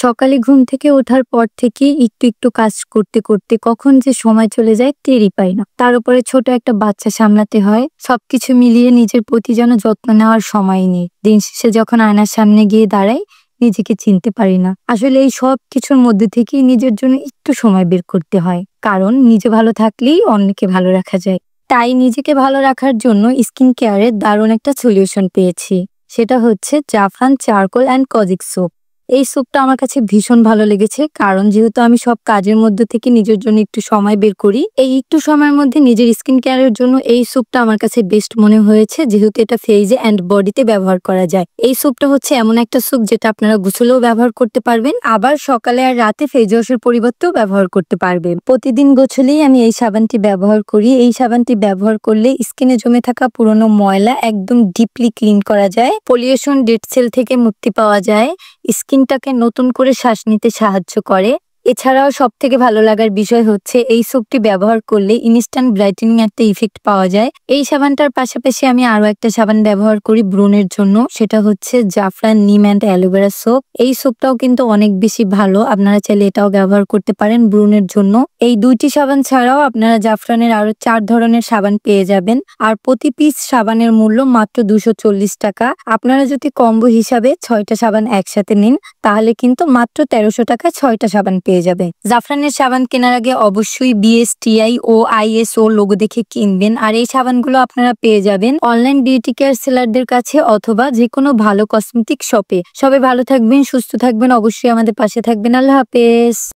সকালে ঘুম থেকে ওঠার পর থেকে একটু কাজ করতে করতে কখন যে সময় চলে যায় টেরই পাই না। তার উপরে ছোট একটা বাচ্চা সামলাতে হয়। সবকিছু মিলিয়ে নিজের প্রতি যেন যত্ন নেওয়ার সময় নেই। দিন শেষে যখন আয়নার সামনে গিয়ে দাঁড়াই, নিজেকে চিনতে পারি না। আসলে এই সব কিছুর মধ্যে থেকেই নিজের জন্য একটু সময় বের করতে হয়, কারণ নিজে ভালো থাকলেই অন্যকে ভালো রাখা যায়। তাই নিজেকে ভালো রাখার জন্য স্কিন কেয়ারের দারুণ একটা সলিউশন পেয়েছি। সেটা হচ্ছে জাফরান চারকোল অ্যান্ড কজিক সোপ। এই স্যুপটা আমার কাছে ভীষণ ভালো লেগেছে, কারণ যেহেতু আমি সব কাজের মধ্যে থেকে নিজের জন্য একটু সময় বের করি, এই একটু সময়ের মধ্যে নিজের স্কিন কেয়ারের জন্য এই স্যুপটা আমার কাছে বেস্ট মনে হয়েছে, যেহেতু এটা ফেসে অ্যান্ড বডিতে ব্যবহার করা যায়। এই স্যুপটা হচ্ছে এমন একটা স্যুপ যেটা আপনারা গোসলেও ব্যবহার করতে পারবেন, আবার সকালে আর রাতে ফেস ওয়াশের পরিবর্তেও ব্যবহার করতে পারবেন। প্রতিদিন গোসলেই আমি এই সাবানটি ব্যবহার করি। এই সাবানটি ব্যবহার করলে স্কিনে জমে থাকা পুরনো ময়লা একদম ডিপলি ক্লিন করা যায়, পলিউশন ডেড সেল থেকে মুক্তি পাওয়া যায়, স্কিনটাকে নতুন করে শ্বাস নিতে সাহায্য করে। এছাড়াও সবথেকে ভালো লাগার বিষয় হচ্ছে এই সোপটি ব্যবহার করলে ইনস্ট্যান্ট ব্রাইটেনিং একটা ইফেক্ট পাওয়া যায়। এই সাবানটার পাশাপাশি আমি আরো একটা সাবান ব্যবহার করি ব্রণের জন্য, সেটা হচ্ছে জাফরান নিম অ্যান্ড অ্যালোভেরা সোপ। এই সোপটাও কিন্তু অনেক বেশি ভালো, আপনারা চাইলে এটাও ব্যবহার করতে পারেন ব্রণের জন্য। এই দুইটি সাবান ছাড়াও আপনারা জাফরানের আরো 4 ধরনের সাবান পেয়ে যাবেন, আর প্রতি পিস সাবানের মূল্য মাত্র 240 টাকা। আপনারা যদি কম্বো হিসাবে 6টা সাবান একসাথে নিন, তাহলে কিন্তু মাত্র 1300 টাকায় 6টা সাবান পেয়ে যাবে। জাফরানের সাবান কেনার আগে অবশ্যই বিএসটিআই ও আইএসও লোগো দেখে কিনবেন। আর এই সাবানগুলো আপনারা পেয়ে যাবেন অনলাইন বিউটি কেয়ার সেলারদের কাছে অথবা যে কোনো ভালো কসমেটিক শপে। সবাই ভালো থাকবেন, সুস্থ থাকবেন, অবশ্যই আমাদের পাশে থাকবেন। আল্লাহ হাফেজ।